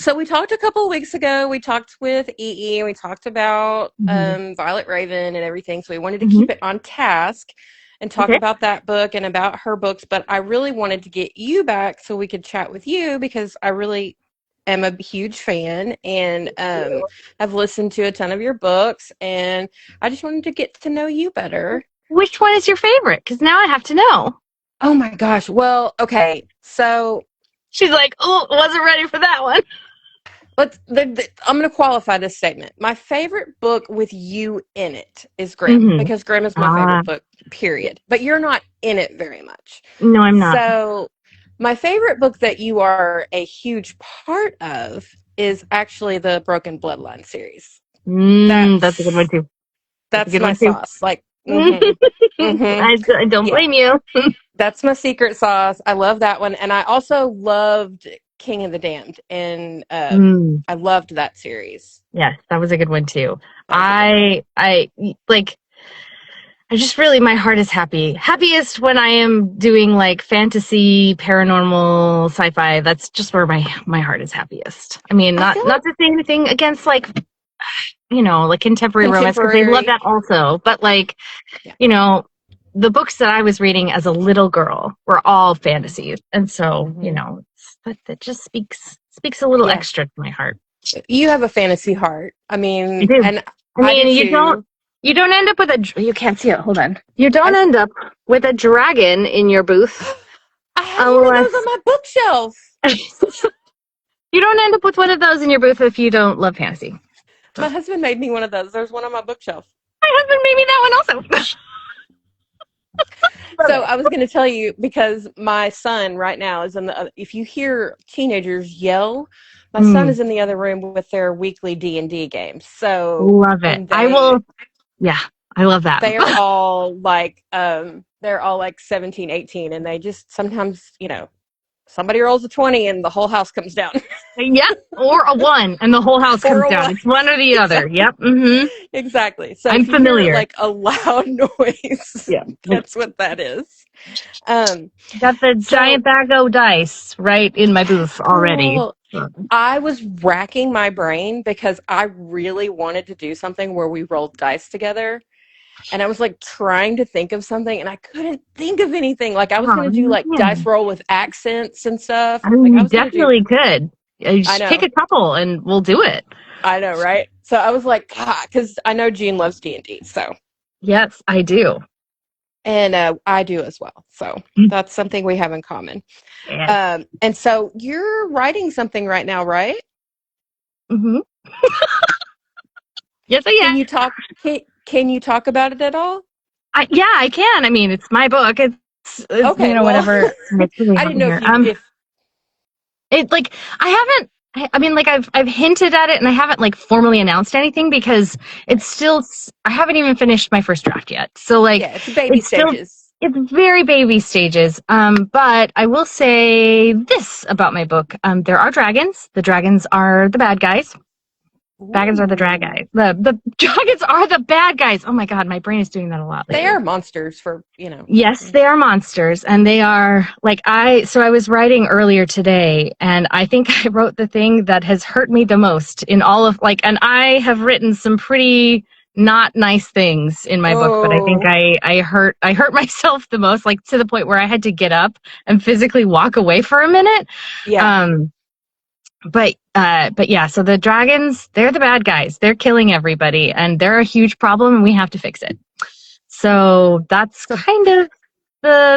So we talked a couple of weeks ago. We talked with EE and we talked about Hmm. Violet Raven and everything. So we wanted to Hmm. keep it on task and talk Okay. about that book and about her books. But I really wanted to get you back so we could chat with you because I really am a huge fan and have listened to a ton of your books. And I just wanted to get to know you better. Which one is your favorite? Because now I have to know. Oh my gosh. Well, okay. So She's like, oh, wasn't ready for that one. I'm going to qualify this statement. My favorite book with you in it is Grimm Hmm. because Grimm is my Ah, favorite book, period. But you're not in it very much. no, I'm not. So, my favorite book that you are a huge part of is actually the Broken Bloodline series. That's a good one That's too. That's a that's good my one too. sauce. Like, I don't yeah, blame you. that's my secret sauce. I love that one, and I also loved King of the Damned, and Mm, I loved that series. yes, that was a good one too. That was a good one. I like. I just really, my heart is happiest when I am doing like fantasy, paranormal, sci-fi. That's just where my heart is happiest. I mean, I feel not like to say anything against like like contemporary romance, because they love contemporary. that also. But like, Yeah. you know, the books that I was reading as a little girl were all fantasies, and so Hmm. that just speaks a little Yeah. extra to my heart. You have a fantasy heart. I I mean, do. and I I do mean, too. you don't end up with you can't see it. Hold on. You I don't end up with a dragon in your booth I have one of those on unless my bookshelf. you don't end up with one of those in your booth if you don't love fantasy. My husband made me one of those. There's one on my bookshelf. My husband made me that one also. Love So it. I was going to tell you because my son right now is in the. If you hear teenagers yell, my son Mm, is in the other room with their weekly D&D games. So love it. and I will. Yeah, I love that. they're all like 17, 18, and they just sometimes somebody rolls a 20 and the whole house comes down. Yep. Or a one, and the whole house Or comes a down. one. It's one or the other. Exactly. Yep. Mm-hmm. Exactly. So I'm if you hear familiar. like a loud noise, Yeah. that's what that is. Um, Got the so giant bag of dice right in my yes, booth already. girl. I was racking my brain because I really wanted to do something where we rolled dice together. And I was like trying to think of something and I couldn't think of anything. Like I was Oh gonna do like dice man. roll with accents and stuff. I mean, Like I you was gonna do definitely could. I Just pick know. a couple and we'll do it. I know, right? So I was like, God, because I know Jean loves D&D, so Yes, I do. and I do as well. So that's something we have in common. Yes. And so you're writing something right now, right? Hmm. Yes, I Can am. you talk? Can you talk about it at all? Yeah, I can. I mean, it's my book. It's Okay, well, whatever makes me I didn't happy know here. if It like I haven't. I mean, like I've hinted at it, and I haven't like formally announced anything because it's still. I haven't even finished my first draft yet. So like, yeah, it's baby it's still. stages. It's very baby stages. But I will say this about my book. There are dragons. The dragons are the bad guys. Dragons are the drag Ooh, guys. The dragons are the bad guys. Oh my god, my brain is doing that a lot they lately. are monsters for Yes, they are monsters, and they are like so I was writing earlier today, and I think I wrote the thing that has hurt me the most in all of and I have written some pretty not nice things in my book, but I think Oh, I hurt myself the most, like to the point where I had to get up and physically walk away for a minute. yeah. Um, but yeah, so the dragons, they're the bad guys. They're killing everybody, and they're a huge problem, and we have to fix it. So that's So kind of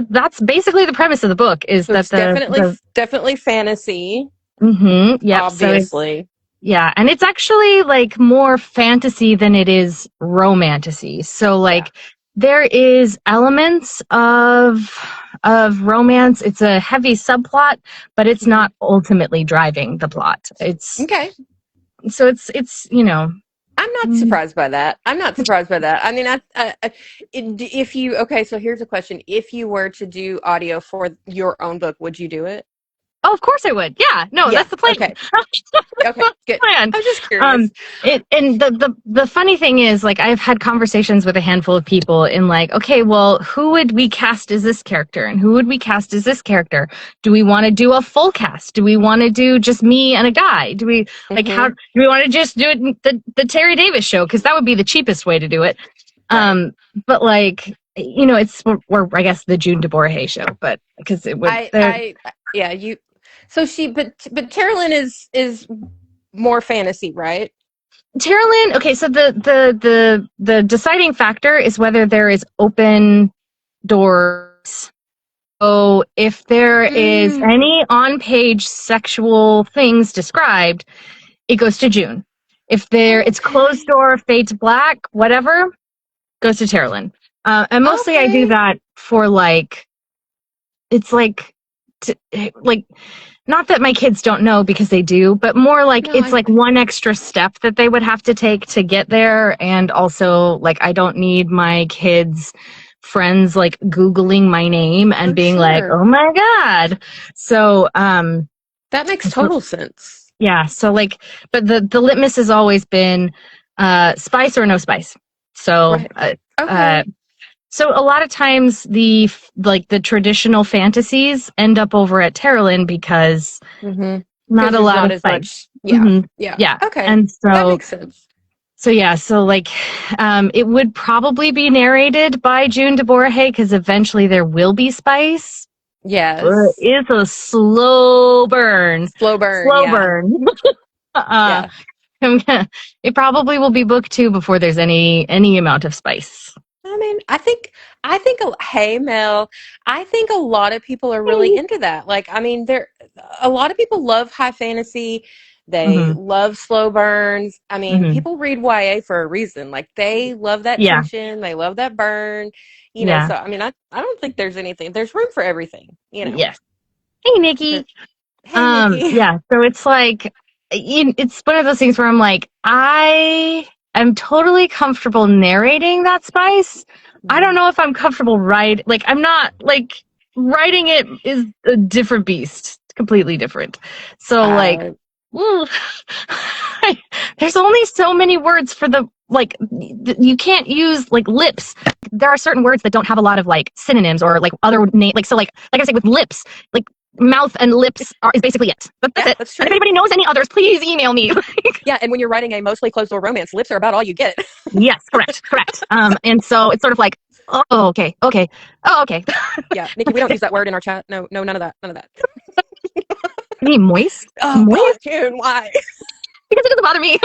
that's basically the premise of the book is so that it's definitely fantasy, yep. So it's obviously. yeah, and it's actually like more fantasy than it is romantasy. So Yeah. like there is elements of romance. It's a heavy subplot, but it's Hmm. not ultimately driving the plot. Okay. It's I'm not surprised by that. I'm not surprised by that. I mean, if you okay, so here's a question: if you were to do audio for your own book, would you do it? Oh, of course I would. Yeah, no, Yeah. that's the plan. Okay. Okay. Good. Plan. I was just curious. And the funny thing is, like, I've had conversations with a handful of people in like, okay, well, who would we cast as this character, and who would we cast as this character? Do we want to do a full cast? Do we want to do just me and a guy? Do we like how do we want to just do it in the Terry Davis show? Because that would be the cheapest way to do it. Right. But like, you know, it's or I guess the June DeBorahae show, but because it would. Yeah. You. So but Teralyn is more fantasy, right? Teralyn, okay, so the deciding factor is whether there is open doors. So if there is any on-page sexual things described, it goes to June. If it's closed door, fade to black, whatever, goes to Teralyn. And mostly I do that for like, it's like not that my kids don't know, because they do, but more like it's like one extra step that they would have to take to get there. And also, like, I don't need my kids' friends like Googling my name and being like, oh my God. So that makes total sense. Yeah. So like, but the litmus has always been spice or no spice. So so a lot of times the traditional fantasies end up over at Teralyn because not a lot of spice. Yeah. Okay. And so that makes sense. So yeah, so like it would probably be narrated by June DeBorahae because eventually there will be spice. Yes. But it's a slow burn. Slow burn. Yeah. It probably will be book 2 before there's any amount of spice. I mean, I think, hey, Mel, I think a lot of people are really into that. Like, I mean, a lot of people love high fantasy. They love slow burns. I mean, people read YA for a reason. Like, they love that tension. They love that burn. You know, so, I mean, I don't think there's room for everything, you know? Yes. Hey, Nikki. Hey, Nikki. Yeah, so it's like, it's one of those things where I'm like, I'm totally comfortable narrating that spice. I don't know if I'm comfortable I'm not, like, writing it is a different beast. It's completely different. So, there's only so many words for you can't use, like, lips. There are certain words that don't have a lot of, like, synonyms or, like, other name. Like, so, like I say with lips, like, mouth and lips is basically it. That's it. That's true. And if anybody knows any others, please email me. Yeah, and when you're writing a mostly closed-door romance, lips are about all you get. Yes, correct. And so it's sort of like, oh, okay. Yeah, Nikki, we don't use that word in our chat. No, none of that. You mean moist? Oh, moist? God, June, why? Because it doesn't bother me.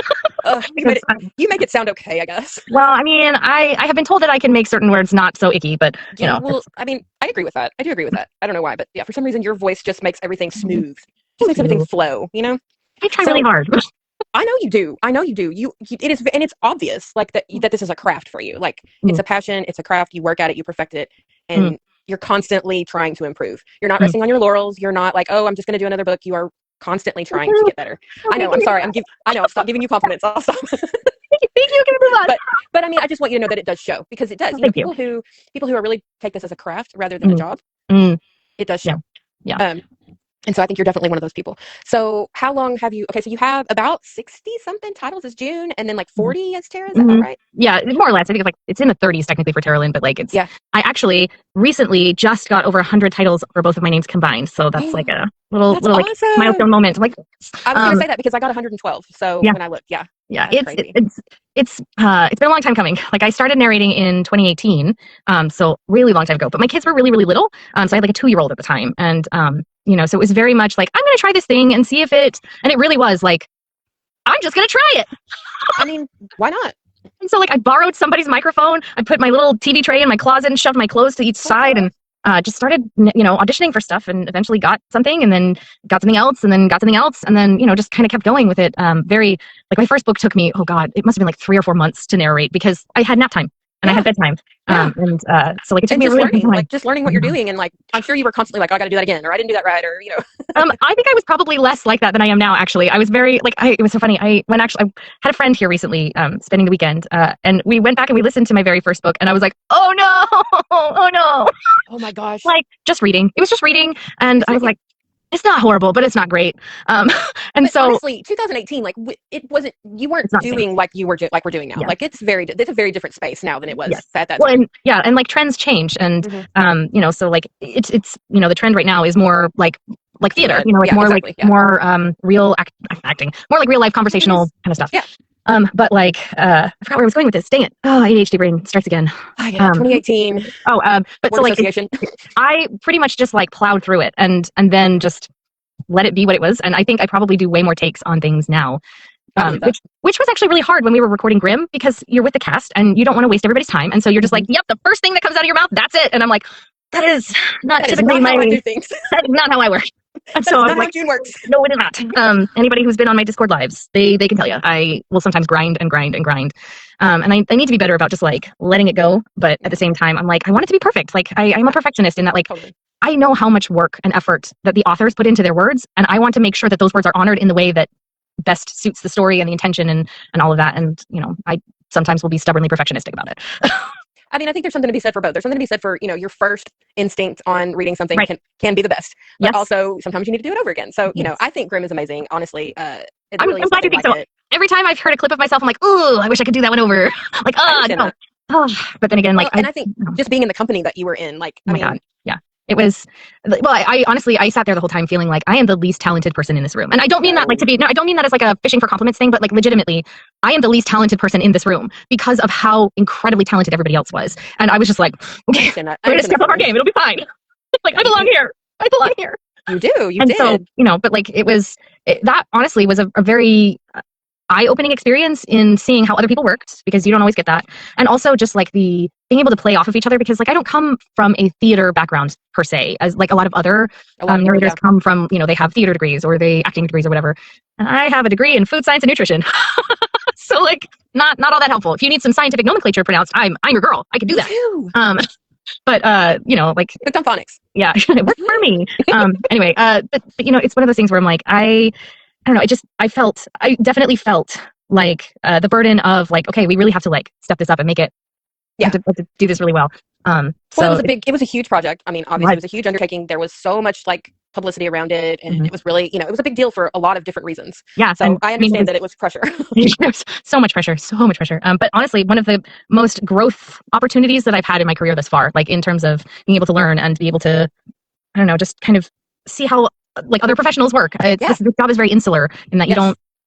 You make it sound okay, I guess. Well, I mean, I have been told that I can make certain words not so icky, but, you know. Well, I mean, I agree with that. I do agree with that. I don't know why, but yeah, for some reason, your voice just makes everything smooth. Just makes everything flow, you know? I try really hard. I know you do. It is, and it's obvious, like, that this is a craft for you. Like, it's a passion, it's a craft, you work at it, you perfect it, and you're constantly trying to improve. You're not resting on your laurels. You're not like, oh, I'm just going to do another book. You are constantly trying to get better. I know. I'm sorry. I know. Stop giving you compliments. I'll stop. Thank you. Can we move on? But I mean, I just want you to know that it does show, because it does. People who are really take this as a craft rather than a job, it does show. Yeah. And so I think you're definitely one of those people. So how long have you? Okay, so you have about 60 something titles as June, and then like 40 as Tara. Is that right? Yeah, more or less. I think it's in the 30s technically for Teralyn, but like it's. Yeah. I actually recently just got over 100 titles for both of my names combined, so that's like a little awesome. Like milestone moment. I'm like, I was going to say that because I got 112. So when I looked, it's been a long time coming. Like, I started narrating in 2018, so really long time ago. But my kids were really, really little, so I had like a 2-year-old at the time, and you know, so it was very much like, I'm going to try this thing and see if and it really was like, I'm just going to try it. I mean, why not? And so, like, I borrowed somebody's microphone. I put my little TV tray in my closet and shoved my clothes to each side, and just started, you know, auditioning for stuff, and eventually got something, and then got something else, and then got something else, and then, you know, just kind of kept going with it. Like, my first book took me, oh God, it must have been like 3 or 4 months to narrate, because I had nap time. And I had bedtime. So like, it took me a really long time. Like, just learning what you're doing, and like, I'm sure you were constantly like, oh, I got to do that again, or I didn't do that right, or, you know. I think I was probably less like that than I am now, actually. I was very, like, it was so funny. I had a friend here recently, spending the weekend, and we went back and we listened to my very first book, and I was like, oh no, oh my gosh. Like, just reading. It was just reading, and I was like, It's not horrible, but it's not great. And but so honestly, 2018, like it wasn't. You weren't doing like you were like we're doing now. Yeah. Like it's a very different space now than it was at that well, time. and like trends change, and so like it's the trend right now is more like theater, like more exactly, like more real acting, more like real life conversational kind of stuff. Yeah. But like I forgot where I was going with this. Dang it! Oh, ADHD brain strikes again. 2018. But so like I pretty much just like plowed through it and then just let it be what it was. And I think I probably do way more takes on things now. Which was actually really hard when we were recording Grimm, because you're with the cast and you don't want to waste everybody's time. And so you're just like, yep, the first thing that comes out of your mouth, that's it. And I'm like, that is not typically how I do things. That is not how I work. And so that's not how June works. No, it is not. Anybody who's been on my Discord lives, they can tell you. I will sometimes grind and grind and grind. And I need to be better about just like letting it go. But at the same time, I'm like, I want it to be perfect. Like I'm a perfectionist in that, like, totally. I know how much work and effort that the authors put into their words, and I want to make sure that those words are honored in the way that best suits the story and the intention and all of that. And I sometimes will be stubbornly perfectionistic about it. I mean, I think there's something to be said for both. There's something to be said for, your first instinct on reading something can be the best, but also sometimes you need to do it over again. So, I think Grimm is amazing. Honestly, I'm glad you think so. Every time I've heard a clip of myself, I'm like, ooh, I wish I could do that one over. Like, no. But then again, like, and I think just being in the company that you were in, like, God. Yeah. It was, well, I honestly, I sat there the whole time feeling like I am the least talented person in this room. And I don't mean that like I don't mean that as like a fishing for compliments thing, but like legitimately, I am the least talented person in this room because of how incredibly talented everybody else was. And I was just like, okay, we're going to step up our game. It'll be fine. Like, I belong here. I belong here. You do. You and did. So, but like that honestly was a very eye-opening experience in seeing how other people worked, because you don't always get that. And also just like the being able to play off of each other, because like I don't come from a theater background per se, as like a lot of other narrators come from, they have theater degrees or they acting degrees or whatever. And I have a degree in food science and nutrition. So like not all that helpful. If you need some scientific nomenclature pronounced, I'm your girl. I can do that. But like it's on phonics. Yeah, it worked for me. Anyway, but it's one of those things where I'm like, I don't know. I definitely felt like the burden of like, okay, we really have to like step this up and make it. Have to do this really well. So it was a huge project. I mean, obviously, it was a huge undertaking. There was so much like publicity around it, and it was really, it was a big deal for a lot of different reasons. Yeah. So I understand that it was pressure. So much pressure. But honestly, one of the most growth opportunities that I've had in my career thus far, like in terms of being able to learn and be able to, I don't know, just kind of see how like other professionals work. This job is very insular in that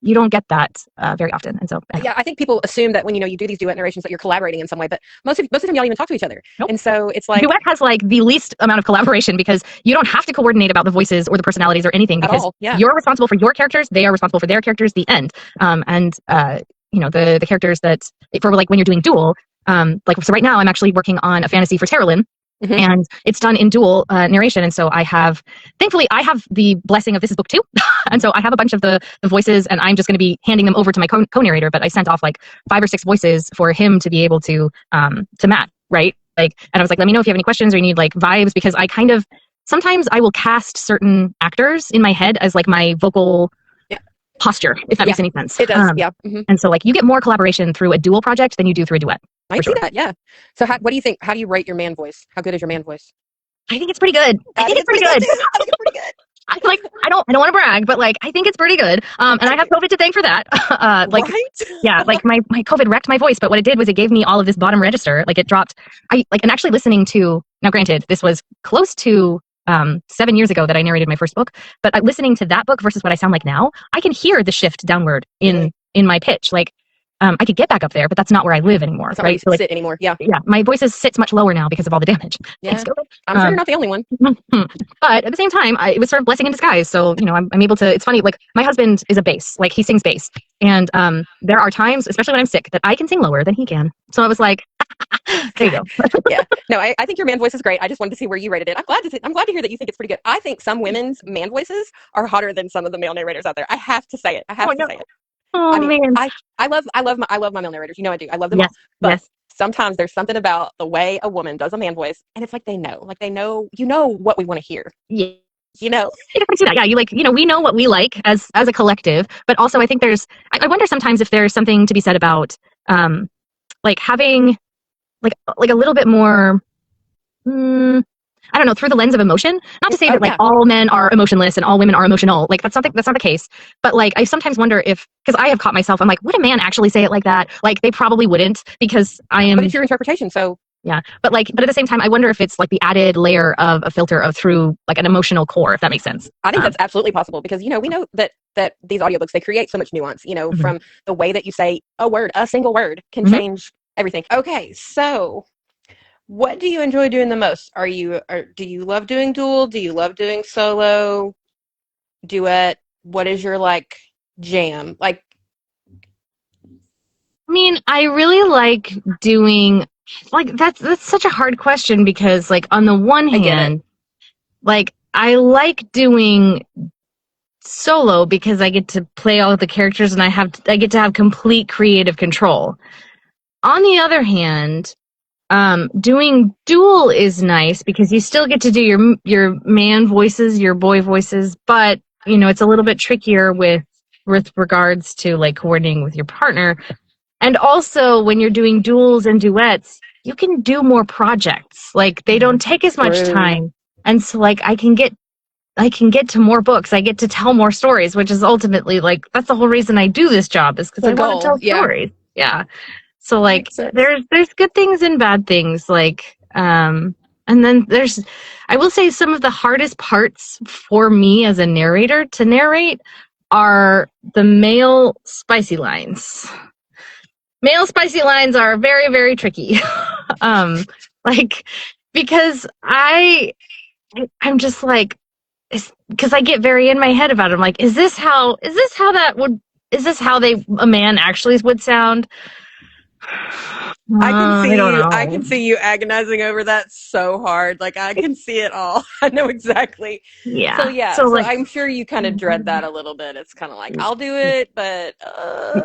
you don't get that very often. And so I think people assume that when you do these duet narrations that you're collaborating in some way, but most of the time y'all even talk to each other. Nope. And so it's like duet has like the least amount of collaboration, because you don't have to coordinate about the voices or the personalities or anything, because you're responsible for your characters, they are responsible for their characters. The end. The characters that for like when you're doing duel, like so right now I'm actually working on a fantasy for Teralyn. Mm-hmm. And it's done in dual narration. And so thankfully I have the blessing of this is book 2. And so I have a bunch of the voices, and I'm just going to be handing them over to my co-narrator. But I sent off like 5 or 6 voices for him to be able to Matt, right? Like, and I was like, let me know if you have any questions or you need like vibes, because I kind of, sometimes I will cast certain actors in my head as like my vocal posture, if that makes any sense. It does, Mm-hmm. And so like you get more collaboration through a dual project than you do through a duet. I see that, yeah. So what do you think? How do you rate your man voice? How good is your man voice? I think it's pretty good. I think it's pretty good. I don't want to brag, but like I think it's pretty good. And I have COVID to thank for that. Like my COVID wrecked my voice, but what it did was it gave me all of this bottom register. Like it dropped. And actually listening to, now granted, this was close to 7 years ago that I narrated my first book, but listening to that book versus what I sound like now, I can hear the shift downward in my pitch. Like I could get back up there, but that's not where I live anymore. That's not right? Where you sit anymore. Yeah. Yeah. My voice sits much lower now because of all the damage. Yeah. I'm sure you're not the only one. But at the same time, it was sort of blessing in disguise. So, I'm able to, it's funny, like my husband is a bass, like he sings bass. And there are times, especially when I'm sick, that I can sing lower than he can. So I was like, there you go. Yeah. No, I think your man voice is great. I just wanted to see where you rated it. I'm glad to hear that you think it's pretty good. I think some women's man voices are hotter than some of the male narrators out there. I have to say it. Say it. Oh, man. I love my male narrators. I do. I love them all. But sometimes there's something about the way a woman does a man voice, and it's like they know what we want to hear. Yeah. I can see that. Yeah, we know what we like as a collective, but also I think I wonder sometimes if there's something to be said about like having like a little bit more I don't know, through the lens of emotion. Not to say Oh that like yeah. all men are emotionless and all women are emotional. Like that's not the case. But like I sometimes wonder if, because I have caught myself, I'm like, would a man actually say it like that? Like they probably wouldn't, because I But am. it's your interpretation, so Yeah, but at the same time, I wonder if it's like the added layer of a filter of through like an emotional core, if that makes sense. I think that's absolutely possible because we know that these audiobooks, they create so much nuance, Mhm. from the way that you say a single word can Mhm. change everything. Okay, so what do you enjoy doing the most? Do you love doing dual? Do you love doing solo, duet? What is your like jam? Like I mean, I really like doing like that's such a hard question because like on the one I get it. hand, like I like doing solo because I get to play all of the characters and I get to have complete creative control. On the other hand, doing dual is nice because you still get to do your man voices, your boy voices, but it's a little bit trickier with regards to like coordinating with your partner. And also, when you're doing duels and duets, you can do more projects. Like they don't take as much True. time, and so like I can get to more books. I get to tell more stories, which is ultimately like that's the whole reason I do this job is because The I want to goal. tell Yeah. stories. Yeah. So That like makes sense. there's good things and bad things. And then I will say some of the hardest parts for me as a narrator to narrate are the male spicy lines. Male spicy lines are very, very tricky. um, like because I'm just like, because I get very in my head about it. I'm like, is this how a man actually would sound? I don't I know. can see you agonizing over that so hard. Like I can see it all. I know exactly. So Yeah. yeah, So so like, I'm sure you kind of dread that a little bit. It's kind of like I'll do it, but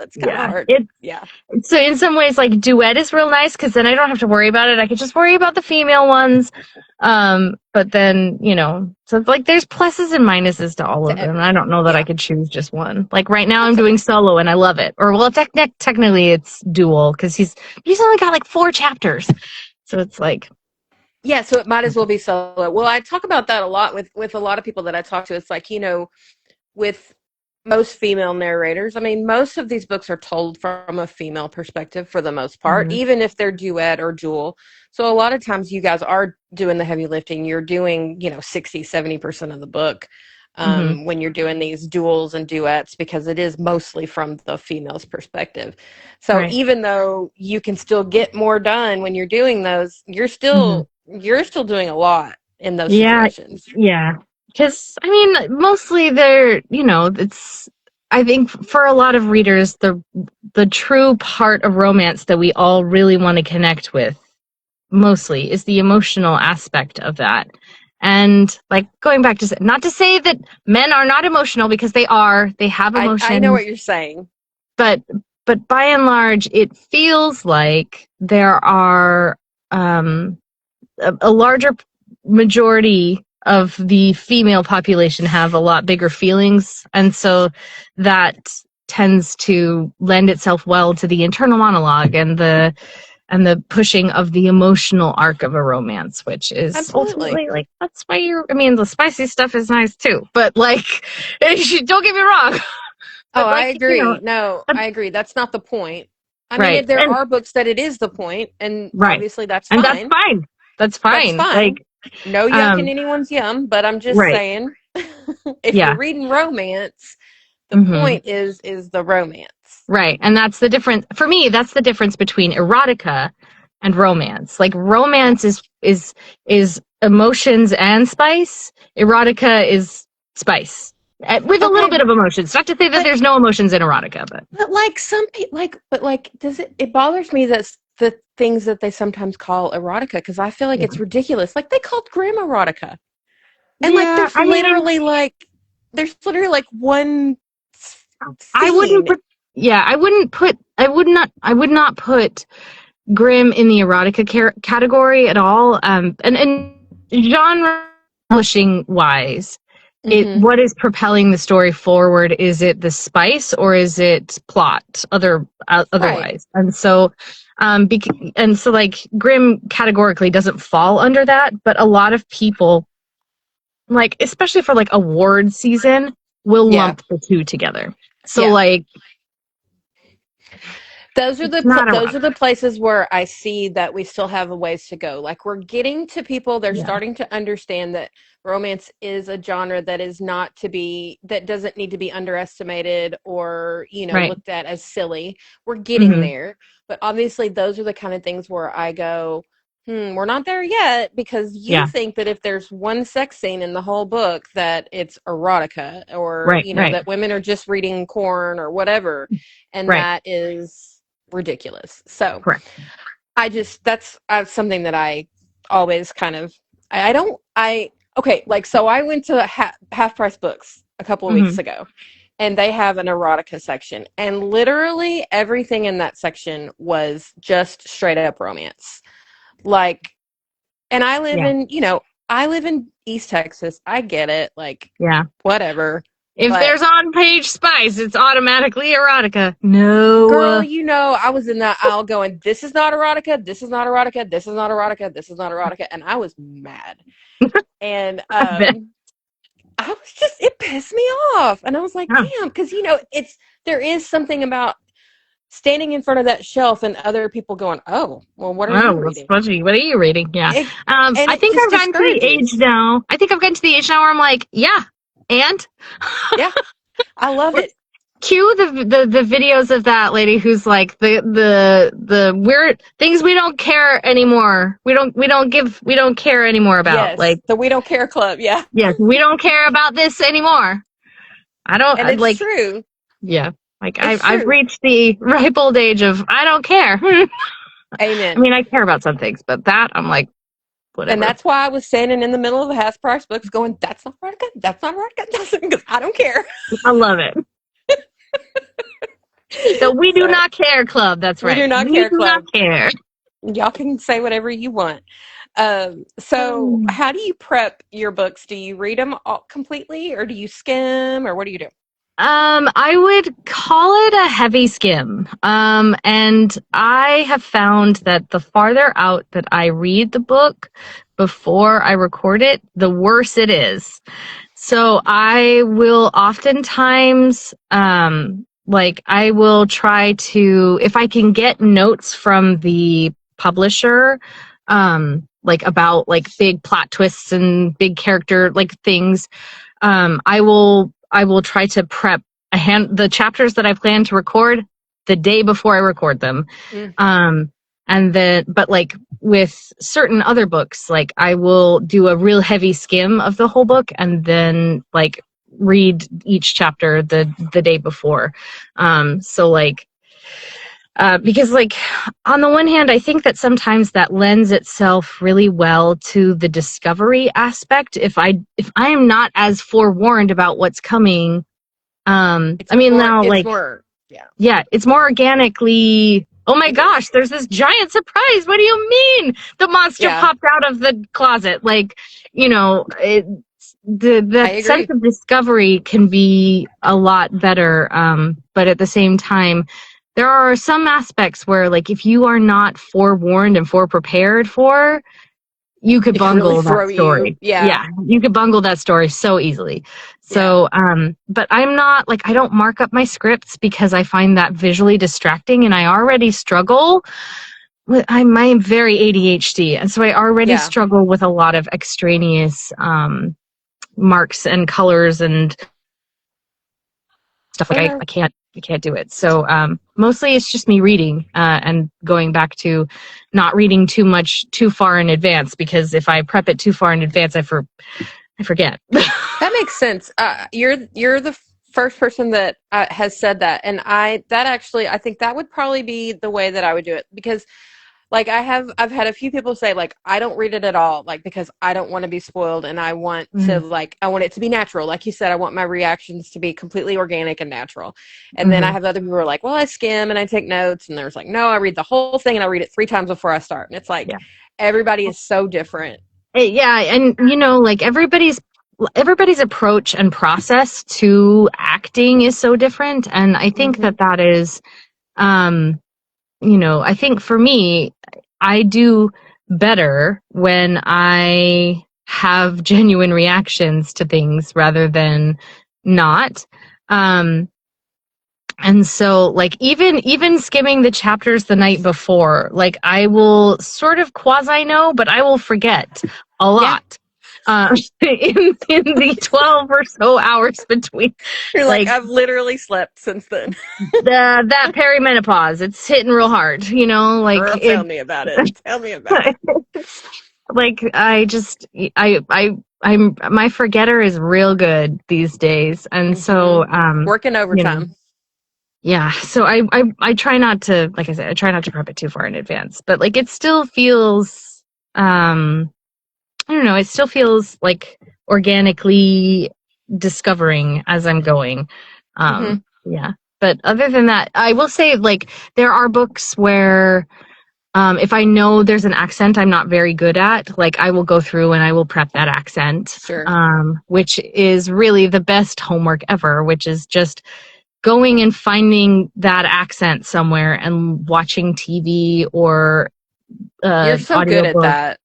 it's kind of yeah, hard. Yeah. so in some ways, like duet is real nice because then I don't have to worry about it. I could just worry about the female ones. But then so like there's pluses and minuses to all of To them. I don't know that I yeah, could choose just one. Like right now, I'm doing absolutely. solo and I love it. Or well, technically it's dual because he's only got like 4 chapters, so it's like Yeah, so it might as well be solo. Well, I talk about that a lot with a lot of people that I talk to. It's like, with most female narrators, I mean, most of these books are told from a female perspective for the most part, mhm, even if they're duet or dual. So a lot of times you guys are doing the heavy lifting. You're doing, 60, 70% of the book mhm, when you're doing these duels and duets because it is mostly from the female's perspective. So right. even though you can still get more done when you're doing those, Mhm. you're still doing a lot in those Yeah, situations. yeah. Because I mean, mostly it's. I think for a lot of readers, the true part of romance that we all really want to connect with, mostly, is the emotional aspect of that. And like going back to not to say that men are not emotional because they have I know emotions, what you're saying. but by and large, it feels like there are um a larger majority of the female population have a lot bigger feelings, and so that tends to lend itself well to the internal monologue and the pushing of the emotional arc of a romance, which is Absolutely. ultimately like that's why I mean the spicy stuff is nice too, but like don't get me wrong, Oh, but I like agree. No, I agree. That's not the point. I mean, right there and are books that it is the point, and right obviously that's and that's fine. fine, that's That's fine, like fine. No yuck in anyone's yum, but I'm just right, saying, if you're yeah. reading romance, the Hmm. point is the romance. Right. And that's the difference for me, that's the difference between erotica and romance. Like Yeah. romance is emotions and spice. Erotica is spice. With a little Okay, bit of emotions. Not to say that but there's no emotions in erotica, but like some people like does it bothers me that the things that they sometimes call erotica because I feel like yeah. it's ridiculous. Like they called grim erotica. And like Yeah, I mean, there's literally like one I wouldn't scene. put yeah, I would not put grim in the erotica category at all. And genre publishing wise, Mm-hmm. what is propelling the story forward? Is it the spice or is it plot Right. otherwise? And so like Grimm categorically doesn't fall under that, but a lot of people, like especially for like award season, will Yeah. lump the two together. So Yeah. like it's not Those are the erotica. places where I see that we still have a ways to go. Like we're getting to people, they're Yeah. starting to understand that romance is a genre that is not to be that doesn't need to be underestimated or, Right. looked at as silly. We're getting Hmm. there. But obviously those are the kind of things where I go, we're not there yet because you Yeah. think that if there's one sex scene in the whole book that it's erotica or, Right. Right. that women are just reading porn or whatever. And Right. that is ridiculous. So Correct. that's something that I always kind of, I don't, I, okay, like, so I went to Half Price Books a couple of weeks Hmm. ago and they have an erotica section and literally everything in that section was just straight up romance. Like, and Yeah. I live in East Texas. I get it. Like, Yeah. whatever. If But there's on page spice, it's automatically erotica. No. girl, I was in that aisle going, this is not erotica, this is not erotica, this is not erotica, this is not erotica. And I was mad. And I bet. I was just, it pissed me off. And I was like, Oh, damn, because, there is something about standing in front of that shelf and other people going, oh, well, what are oh, you well, reading? Spongy, what are you reading? Yeah. It, and I it think just I've gotten to the age discourages. now. I think I've gotten to the age now where I'm like, yeah, and Yeah, I love it. cue the videos of that lady who's like the weird things we don't care anymore. We don't care anymore about. Yes, Like, the We Don't Care Club. Yeah. yes, we don't care about this anymore. And it's Like, true. yeah. Like It's I've true. reached the ripe old age of I don't care. I Amen. mean, I care about some things, but that I'm like, And whatever. that's why I was standing in the middle of the half price books going, that's not erotica, that's not erotica, that's because I don't care. I love it. The We Do So Not Care Club. That's we do right. not We care do not club. care. Y'all can say whatever you want. So how do you prep your books? Do you read them all completely or do you skim or what do you do? I would call it a heavy skim. And I have found that the farther out that I read the book before I record it, the worse it is. So I will oftentimes, like I will try to, if I can get notes from the publisher, like about like big plot twists and big character like things, I will try to prep the chapters that I plan to record the day before I record them. Mm. Um, and then, but like with certain other books, like I will do a real heavy skim of the whole book and then like read each chapter the day before. So like, because like on the one hand I think that sometimes that lends itself really well to the discovery aspect if I am not as forewarned about what's coming. I mean now It's like more, yeah. yeah, it's more organically, oh my It is. gosh, there's this giant surprise, what do you mean the monster Yeah, popped out of the closet, like, I that sense agree. of discovery can be a lot better, but at the same time there are some aspects where like if you are not forewarned and prepared for, you could It can really bungle that throw you. story. Yeah, Yeah, you could bungle that story so easily. yeah. So, but I'm not like, I don't mark up my scripts because I find that visually distracting and I already struggle with, I'm very ADHD. And so I already Yeah. struggle with a lot of extraneous, marks and colors and stuff. Like Oh no. I can't do it. So, mostly it's just me reading, and going back to not reading too much too far in advance, because if I prep it too far in advance, I forget. That makes sense. You're the first person that has said that, and I think that would probably be the way that I would do it because, like, I've had a few people say like I don't read it at all, like because I don't want to be spoiled and Mm-hmm. I want it to be natural, like you said, I want my reactions to be completely organic and natural. And then I Mm-hmm. have other people who are like, well, I skim and I take notes, and there's like, no, I read the whole thing and I read it 3 times before I start, and it's like Yeah. everybody is so different. Yeah, and like everybody's everybody's approach and process to acting is so different, and I think that is, I think for me, I do better when I have genuine reactions to things rather than not. And so, like, even skimming the chapters the night before, like, I will sort of quasi know, but I will forget a lot. In the 12 or so hours between. You're like, I've literally slept since then. That perimenopause, it's hitting real hard, like. Girl, tell me about it. Tell me about it. Like, my forgetter is real good these days, and so working overtime. Yeah, so I try not to, like I said, I try not to prep it too far in advance, but like it still feels, I don't know, it still feels like organically discovering as I'm going. Yeah, but other than that, I will say, like, there are books where if I know there's an accent I'm not very good at, like, I will go through and I will prep that accent, which is really the best homework ever, which is just going and finding that accent somewhere and watching TV or you're so good at that.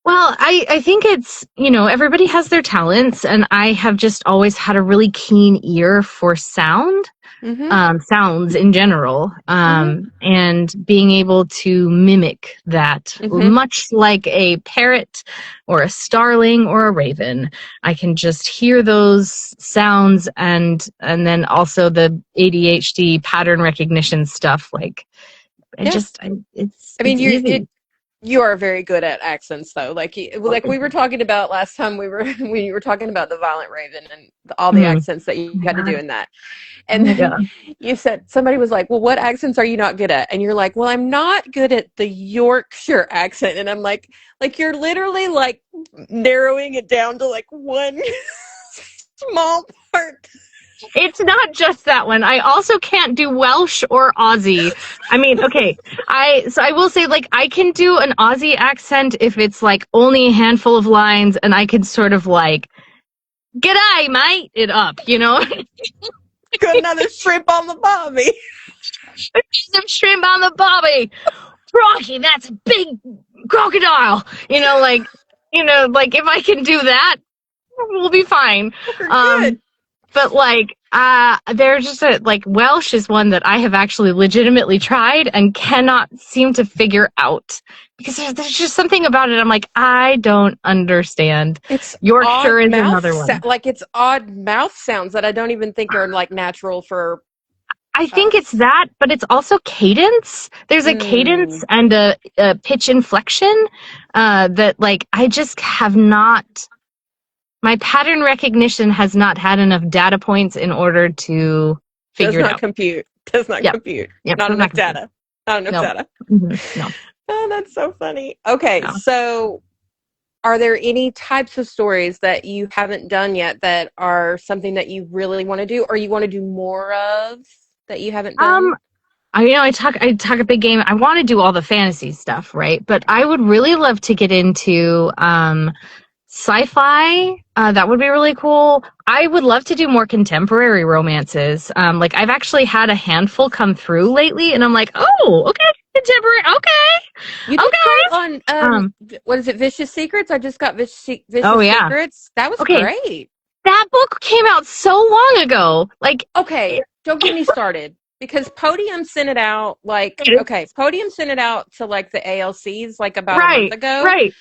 Well, I think it's, everybody has their talents, and I have just always had a really keen ear for sound, sounds in general, and being able to mimic that, much like a parrot or a starling or a raven. I can just hear those sounds, and then also the ADHD pattern recognition stuff. Like, it's easy. You are very good at accents, though. Like we were talking about last time, we were talking about the Violent Raven and all the accents that you had to do in that. And you said, somebody was like, well, what accents are you not good at? And you're like, well, I'm not good at the Yorkshire accent. And I'm like you're literally like narrowing it down to like one small part. It's not just that one. I also can't do Welsh or Aussie. I mean, okay, I will say, like, I can do an Aussie accent if it's like only a handful of lines, and I can sort of like, "G'day, mate," it up, Got another shrimp on the bobby. Some shrimp on the bobby. Rocky, that's a big crocodile. Like if I can do that, we'll be fine. Good. But like, there's just Welsh is one that I have actually legitimately tried and cannot seem to figure out, because there's just something about it. I'm like, I don't understand. It's Yorkshire is another one. Like, it's odd mouth sounds that I don't even think are like natural for. I think it's that, but it's also cadence. There's a cadence and a pitch inflection that, like, I just have not. My pattern recognition has not had enough data points in order to figure it out. Does not compute. Yep. Not enough data. Not enough data. No. Oh, that's so funny. Okay, so are there any types of stories that you haven't done yet that are something that you really want to do, or you want to do more of that you haven't done? I talk a big game. I want to do all the fantasy stuff, right? But I would really love to get into sci-fi. That would be really cool. I would love to do more contemporary romances. Like, I've actually had a handful come through lately, and I'm like, oh, okay, contemporary, okay. You did great on what is it, Vicious Secrets? I just got Vicious Secrets. That was great. That book came out so long ago. Like, okay, don't get me started, because Podium sent it out Podium sent it out to like the ALCs like about a month ago. Right.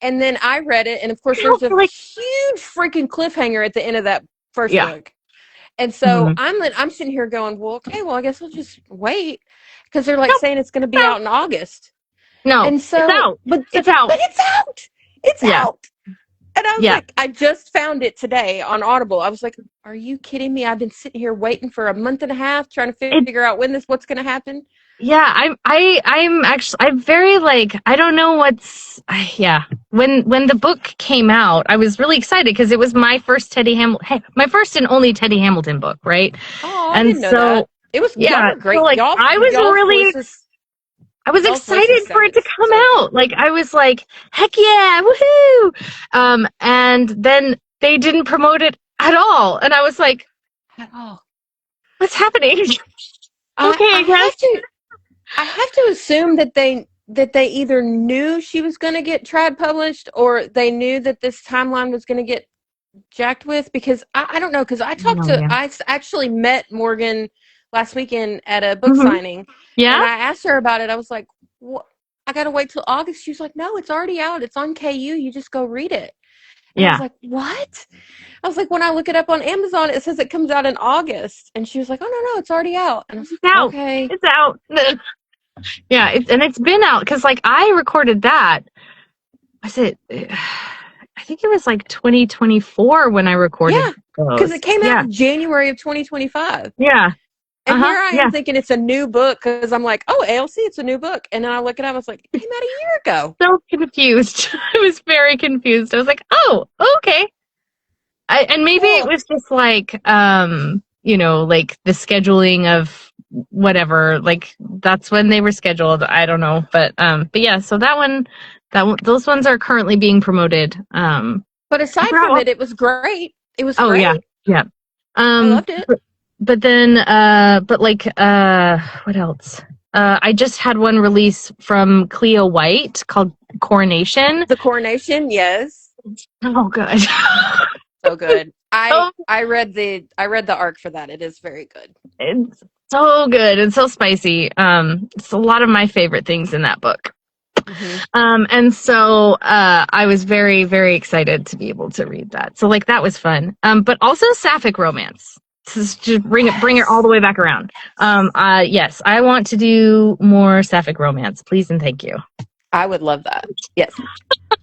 And then I read it, and of course there's a huge freaking cliffhanger at the end of that first book. And so I'm sitting here going, well, okay, well, I guess we'll just wait, because they're like saying it's going to be out in August. No, and so, it's out. But it's out. But it's out. It's out. And I was like, I just found it today on Audible. I was like, are you kidding me? I've been sitting here waiting for a month and a half trying to figure out what's going to happen. Yeah, I'm very like, I don't know when the book came out, I was really excited because it was my first my first and only Teddy Hamilton book, right? Oh, I didn't know that. It was great. So, like, I was excited for it to come out. Like, I was like, heck yeah, woohoo! And then they didn't promote it at all. And I was like, Oh, what's happening? Okay, I I guess. I have to assume that they either knew she was going to get trad published or they knew that this timeline was going to get jacked with, because I don't know, because No idea. I actually met Morgan last weekend at a book Mm-hmm. signing, Yeah? and I asked her about it. I was like, what? I got to wait till August. She was like, no, it's already out. It's on KU. You just go read it. And I was Yeah. like, what? I was like, when I look it up on Amazon, it says it comes out in August. And she was like, oh, no, it's already out. And I was It's like, out. okay. It's out. Yeah, it's been out because like I recorded that. Was it? I think it was like 2024 when I recorded Yeah, because those. it came out Yeah, in January of 2025. yeah, And here I yeah. am thinking it's a new book because I'm like, oh, ALC, it's a new book. And then I look it up, I was like, it came out a year ago. So confused. I was very confused. I was like, oh, okay. And maybe it Cool. was just like, like the scheduling of whatever. Like that's when they were scheduled. I don't know, but yeah. So those ones are currently being promoted. But aside from it, it was great. It was Oh great. yeah, yeah. I loved it. But then, what else? I just had one release from Cleo White called Coronation. The Coronation, yes. Oh, good. So good. Oh, I read the arc for that. It is very good. it's so good. It's so spicy. It's a lot of my favorite things in that book. Mm-hmm. And so I was very, very excited to be able to read that. So like that was fun. But also sapphic romance. To bring it all the way back around. Yes, I want to do more sapphic romance, please and thank you. I would love that. Yes.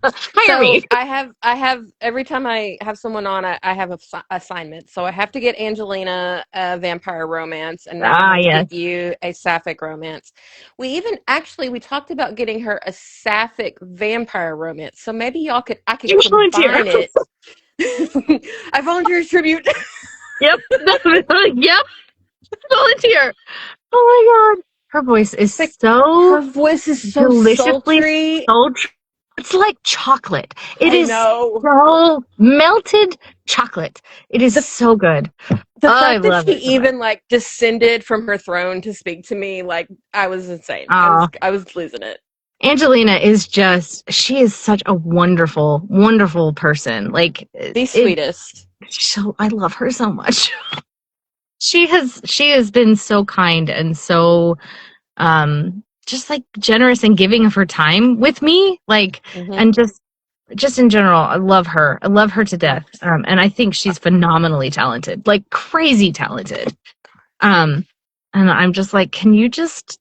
Hire me. I have every time I have someone on, I have a assignment. So I have to get Angelina a vampire romance, and now I have to get you a sapphic romance. We talked about getting her a sapphic vampire romance. So maybe I could combine it. I volunteer as tribute. Yep. Yep. Volunteer. Oh my god. Her voice is so deliciously sultry. It's like chocolate. It is so melted chocolate. It is so good. The fact that she even like descended from her throne to speak to me, like I was insane. I was losing it. Angelina is she is such a wonderful, wonderful person. Like the sweetest. I love her so much. She has been so kind and so just like generous and giving of her time with me, like and just in general, I love her to death. And I think she's phenomenally talented, like crazy talented. And I'm just like, can you just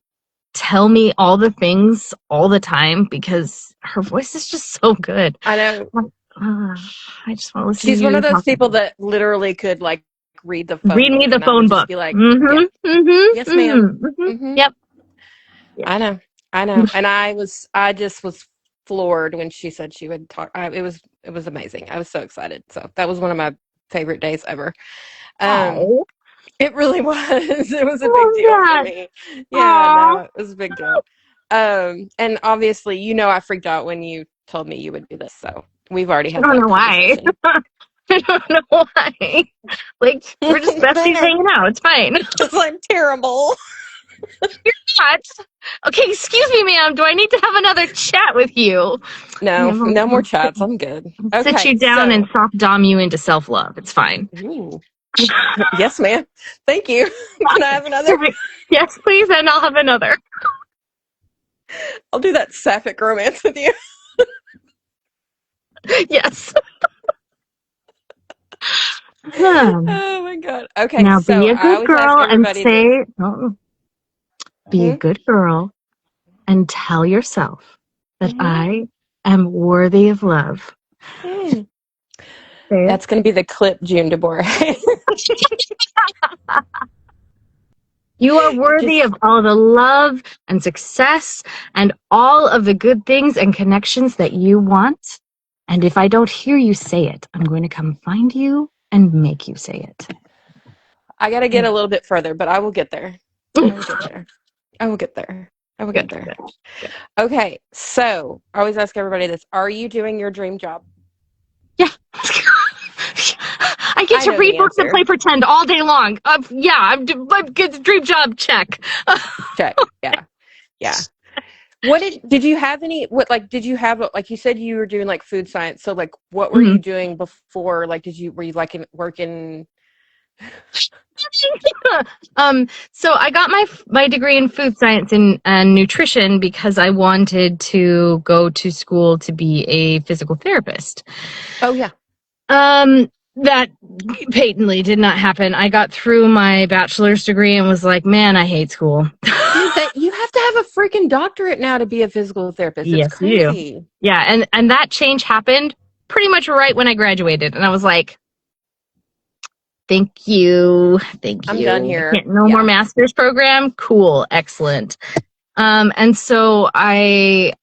tell me all the things all the time, because her voice is just so good. I know. I just want to listen. She's one of those people that literally could like read the phone. Read me the phone book. Be like, yes, ma'am. Yep. I know. And I just was floored when she said she would talk. It was amazing. I was so excited. So that was one of my favorite days ever. It really was. It was a big deal for me. Yeah, no, it was a big deal. And obviously, I freaked out when you told me you would do this. So we've already had. I don't know why. I don't know why. Like, we're just besties hanging out. It's fine. Because I'm terrible. You're not. Okay, excuse me, ma'am. Do I need to have another chat with you? No more chats. I'm good. Okay, sit you down and soft dom you into self-love. It's fine. Ooh. Yes, ma'am. Thank you. Can I have another? Yes, please, and I'll have another. I'll do that sapphic romance with you. Yes. Oh my god. Okay, now be a good girl and say, be a good girl and tell yourself that I am worthy of love. That's going to be the clip, June DeBorahae. You are worthy of all the love and success and all of the good things and connections that you want. And if I don't hear you say it, I'm going to come find you and make you say it. I got to get a little bit further, but I will get there. I will get there. Okay, so I always ask everybody this. Are you doing your dream job? Yeah. I get I to know read the books and answer. play pretend all day long. Yeah, I'm good. Dream job, check. Check. Yeah. Yeah. What did you have any what like did you have like you said you were doing like food science, so like what were you Mhm. doing before, like were you like in working? So I got my degree in food science and nutrition because I wanted to go to school to be a physical therapist. Oh yeah. That patently did not happen. I got through my bachelor's degree and was like, man, I hate school. Dude, that you have to have a freaking doctorate now to be a physical therapist. It's Yes, you do. crazy. Yeah, and that change happened pretty much right when I graduated, and I was like, thank I'm done you. I here. can't, no more Yeah. master's program. Cool, excellent. And so there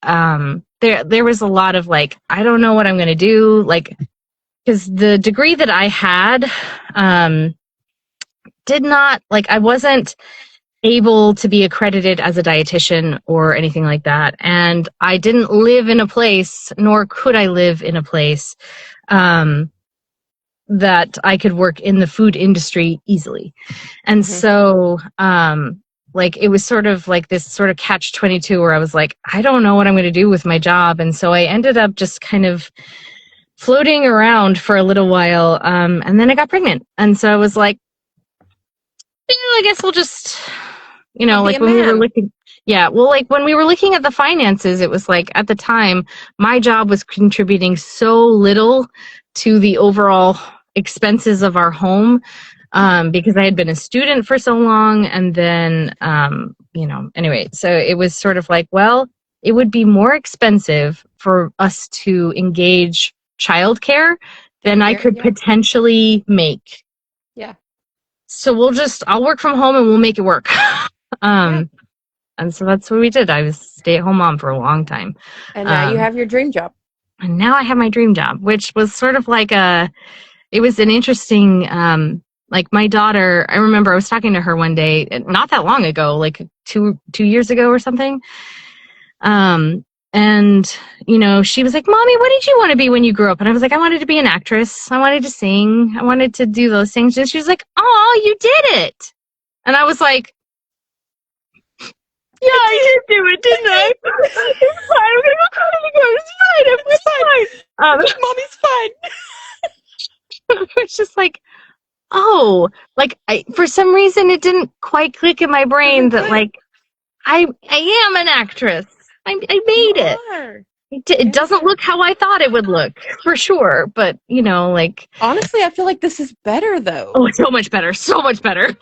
was a lot of like, I don't know what I'm going to do, like, because the degree that I had, did not like, I wasn't able to be accredited as a dietitian or anything like that, and I didn't live in a place, nor could I live in a place, um, that I could work in the food industry easily. And Hmm. so, like, it was sort of like this sort of catch 22 where I was like, I don't know what I'm going to do with my job. And so I ended up just kind of floating around for a little while. And then I got pregnant. And so I was like, I guess we'll just, I'll be like a when we were man. looking, yeah, well, like when we were looking at the finances, it was like at the time, my job was contributing so little to the overall expenses of our home, because I had been a student for so long. And then, anyway, so it was sort of like, well, it would be more expensive for us to engage childcare than I Daycare. could Yeah. potentially make. Yeah. So I'll work from home and we'll make it work. Yeah. um, and so that's what we did. I was stay-at-home mom for a long time. And now you Um, have your dream job. and now I have my dream job, which was sort of like it was an interesting, like my daughter, I remember I was talking to her one day, not that long ago, like two years ago or something. And, she was like, Mommy, what did you want to be when you grew up? And I was like, I wanted to be an actress. I wanted to sing. I wanted to do those things. And she was like, oh, you did it. And I was like, yeah, I did do it, didn't I? It's fine. I'm gonna go crying. It's fine. It's fine. It's fine. Mommy's fine. It's just like, oh, like for some reason it didn't quite click in my brain Doesn't that click. like I am an actress. I You made it. are. It doesn't Yeah. look how I thought it would look, for sure. But like, Honestly, I feel like this is better though. oh, so much better, so much better.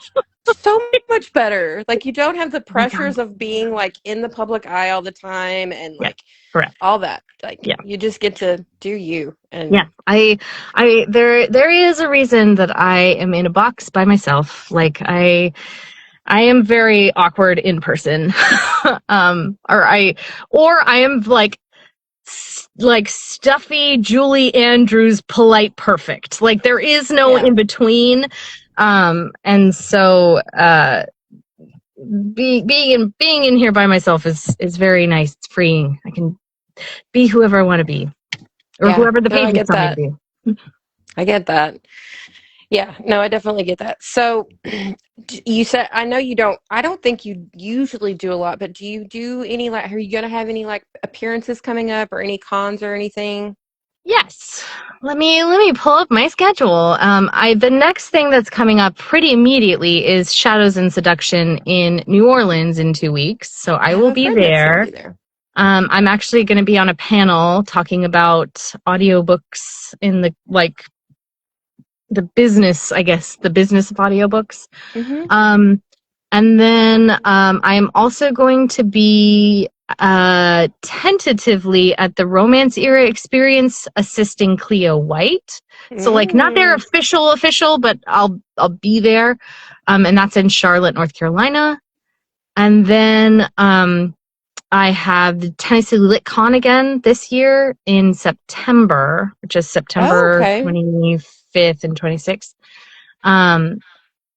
So much better. Like you don't have the Oh my God. pressures of being like in the public eye all the time and Yeah, like correct. all that. Like Yeah. you just get to do you. Yeah, And there is a reason that I am in a box by myself. Like I am very awkward in person. Or I am like stuffy Julie Andrews polite perfect. Like there is no yeah. in between. And so being in here by myself is very nice. It's freeing. I can be whoever I want to be, or Yeah. whoever the No, I pages get tell me to that. be. I get that. Yeah, no, I definitely get that. So you said, I don't think you usually do a lot, but do you do any like, are you going to have any like appearances coming up or any cons or anything? Yes. Let me pull up my schedule. The next thing that's coming up pretty immediately is Shadows and Seduction in New Orleans in 2 weeks. So I I have will a be friend that's going to there. be there. I'm actually going to be on a panel talking about audiobooks in the business, I guess, the business of audiobooks. Mm-hmm. Um, and then I'm also going to be tentatively at the Romance Era Experience assisting Cleo White. So like not their Mm. official, but I'll be there. And that's in Charlotte, North Carolina. And then I have the Tennessee LitCon again this year in September, which is Oh, September okay. 25th and 26th.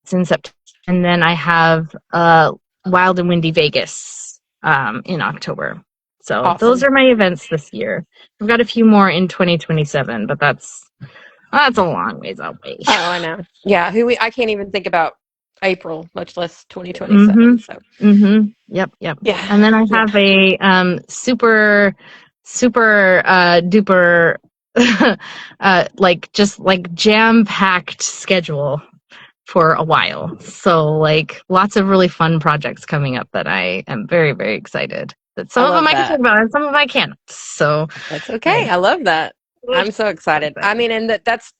It's in September. And then I have Wild and Windy Vegas in October. So those Awesome. are my events this year. I've got a few more in 2027, but that's That's a long ways away. Oh, I know. Yeah, I can't even think about April, much less 2027. So, Yep. yeah. And then I Yeah. have a super duper just like jam packed schedule for a while. So like lots of really fun projects coming up that I am very, very excited. That some I of them love I can talk that. about and some of them I can't. So That's I okay. I love that. I'm so so excited. I excited. mean, and that's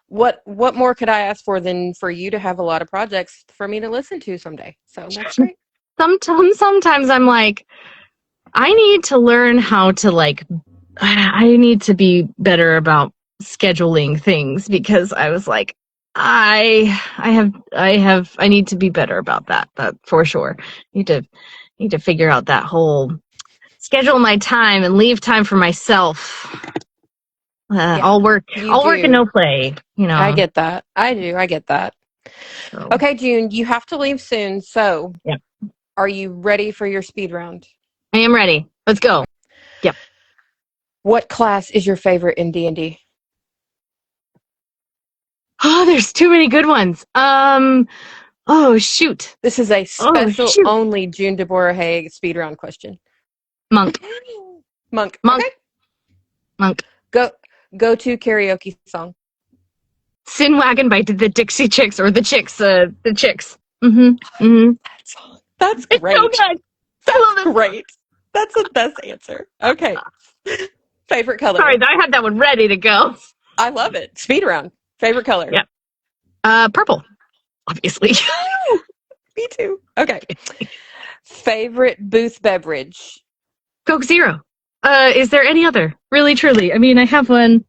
what more could I ask for than for you to have a lot of projects for me to listen to someday? So that's great. Sometimes I'm like, I need to learn how to like I need to be better about scheduling things because I was like I need to be better about that for sure. Need to figure out that whole schedule my time and leave time for myself. Yeah, you All work and do. no play, you I know. get that. I do. I get that. So Okay, June, you have to leave soon. So, yeah. are you ready for your speed round? I am ready. Let's go. Yep. What class is your favorite in D&D? Oh, there's too many good ones. Oh shoot. This is a Oh special shoot. only June DeBorahae speed round question. Monk. Monk. Monk. Okay. Monk. Go go to karaoke song. Sin Wagon by the Dixie Chicks or the Chicks. The Chicks. Mm-hmm. That song. That's It's so great. good. I That's love it. great. That's the best answer. Okay. Favorite color. Sorry, I had that one ready to go. I love it. Speed round. Favorite color. Yep. Purple, obviously. Me too. Me too. Okay. Favorite booth beverage. Coke Zero. Is there any other? Really, truly. I mean, I have one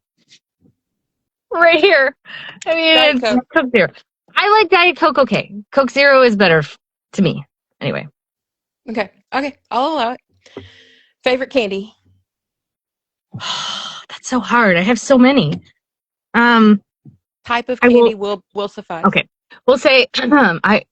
right here. I mean, Diet it's Coke. Coke Zero. I like Diet Coke. Okay, Coke Zero is better to me. Anyway. Okay. Okay. I'll allow it. Favorite candy. That's so hard. I have so many. Type of I will. candy will suffice. Okay. We'll say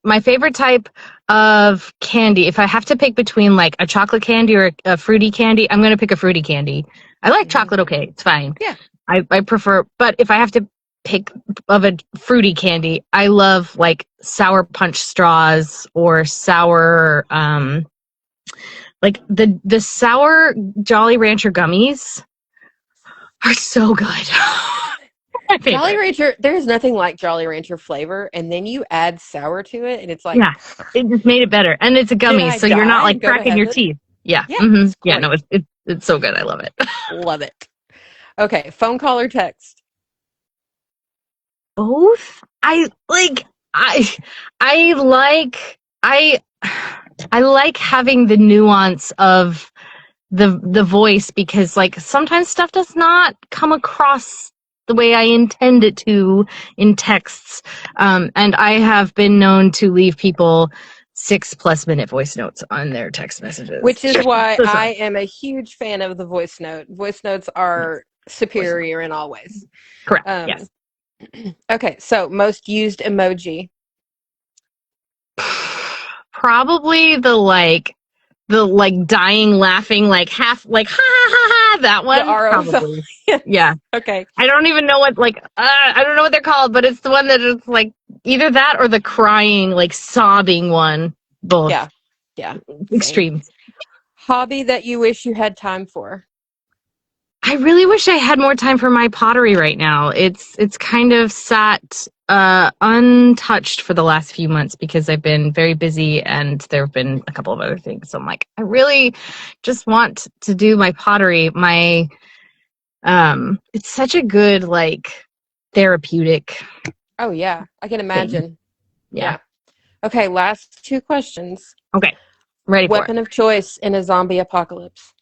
my favorite type of candy, if I have to pick between like a chocolate candy or a fruity candy, I'm gonna pick a fruity candy. I like chocolate, okay, it's fine. Yeah. I prefer, but if I have to pick of a fruity candy, I love like sour punch straws or sour like the sour Jolly Rancher gummies are so good. My favorite. Jolly Rancher, there's nothing like Jolly Rancher flavor, and then you add sour to it, and it's like, Yeah, it just made it better, and it's a gummy, I so you're not die like and go to cracking your heaven? teeth. Yeah, Yeah, it's yeah. No, great. it's so good. I love it. Love it. Okay, phone call or text? Both. I I like I I like having the nuance of the voice because like sometimes stuff does not come across the way I intend it to in texts. And I have been known to leave people 6+ minute voice notes on their text messages. Which is why So I sorry. am a huge fan of the voice note. Voice notes are superior in all ways. Correct. Yes. Okay, so most used emoji. Probably the dying laughing like half like ha ha ha ha that one The RO. probably. Yeah. Okay. I don't even know what I don't know what they're called, but it's the one that is like either that or the crying like sobbing one. Both. Yeah. Yeah. Extremes. Hobby that you wish you had time for. I really wish I had more time for my pottery right now. It's kind of sat untouched for the last few months because I've been very busy and there have been a couple of other things. So I'm like, I really just want to do my pottery. My it's such a good like therapeutic. Oh yeah, I can imagine. Yeah. Okay, last two questions. Okay. Ready for it. Weapon of choice in a zombie apocalypse.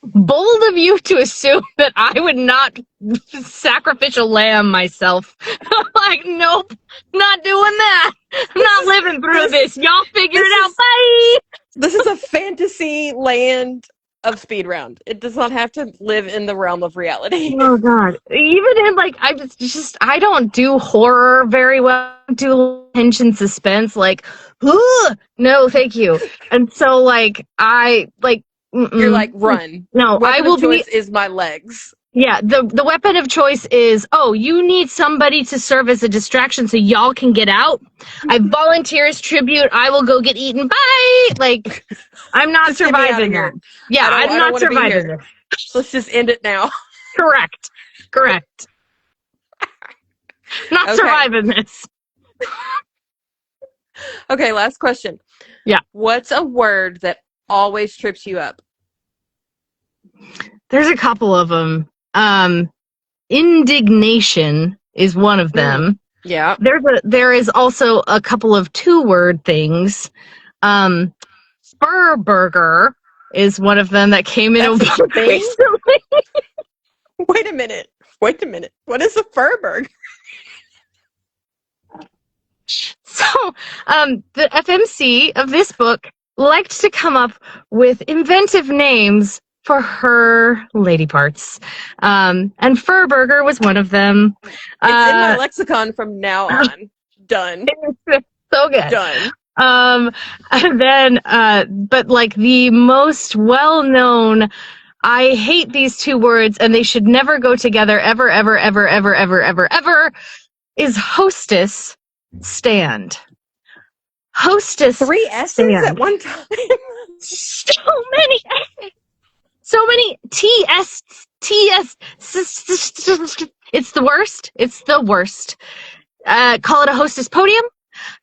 Bold of you to assume that I would not sacrificial lamb myself. Like, nope, not doing that. I'm not living through this. Y'all figure it out. Bye. This is a fantasy land of speed round. It does not have to live in the realm of reality. Oh God! Even in like, I don't do horror very well. I do tension suspense. Like, no, thank you. And so like, I like. You're like, run. No, Weapon I will of choice is my legs. Yeah, the weapon of choice is, oh, you need somebody to serve as a distraction so y'all can get out. I volunteer as tribute. I will go get eaten. Bye. Like, I'm not Just get me out of surviving that. here. Yeah, I'm I don't not want to be surviving here. this. Let's just end it now. Correct. Not Okay. surviving this. Okay, last question. Yeah. What's a word that always trips you up? There's a couple of them. Indignation is one of them. Yeah. There is also a couple of 2-word things. Spur burger is one of them that came in That's a book thing? recently. Wait a minute. What is a Furburg? So, the FMC of this book liked to come up with inventive names for her lady parts. And Furburger was one of them. It's in my lexicon from now on. Done. It's so good. Done. And then, but like the most well-known, I hate these 2 words and they should never go together ever, ever, ever, ever, ever, ever, ever, is hostess stand. Hostess 3 S's stand. at one time. So many S's. So many TS. It's the worst. It's the worst. Call it a hostess podium.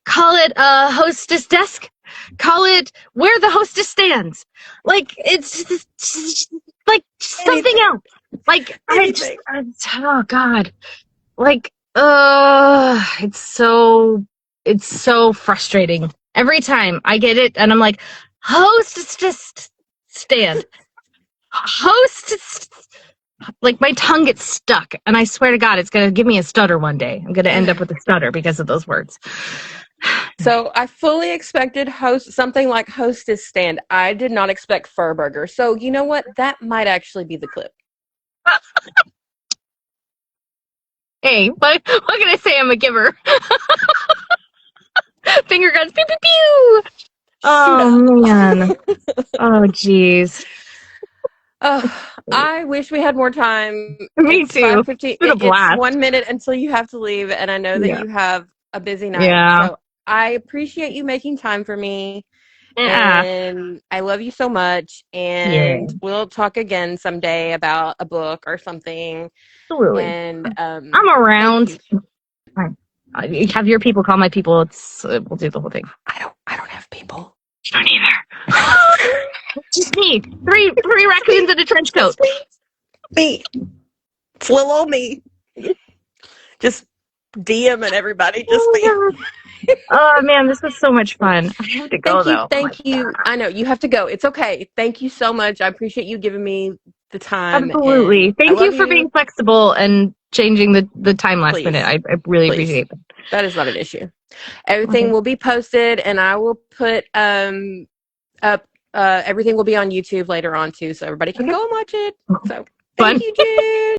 Call it a hostess desk. Call it where the hostess stands. Like, it's like something else. Like, oh God. Like, it's so frustrating. Every time I get it and I'm like, hostess stand. Hostess. Like, my tongue gets stuck and I swear to God, it's going to give me a stutter one day. I'm going to end up with a stutter because of those words. So I fully expected something like hostess stand. I did not expect Furburger. So you know what? That might actually be the clip. Hey, what can I say? I'm a giver. Finger guns, pew pew pew. Oh man. Oh geez. I wish we had more time. Me It's too. 5:50. It's been a blast. It's 1 minute until you have to leave, and I know that Yeah. you have a busy night. Yeah. So I appreciate you making time for me. Yeah. And I love you so much. And Yeah. we'll talk again someday about a book or something. Absolutely. And I'm around. Thank You have your people call my people. It's we'll do the whole thing. I don't have people. You don't either. Just me. Three raccoons in a trench coat. Me. It's little old me. Just DMing everybody. Just me. Oh man, this was so much fun. I have to go though. Thank you. I know you have to go. It's okay. Thank you so much. I appreciate you giving me the time. Absolutely. Thank you for being flexible and changing the time last minute. I really appreciate that. That is not an issue. Everything will be posted, and I will put up. Everything will be on YouTube later on too, so everybody can go and watch it. So thank you, June.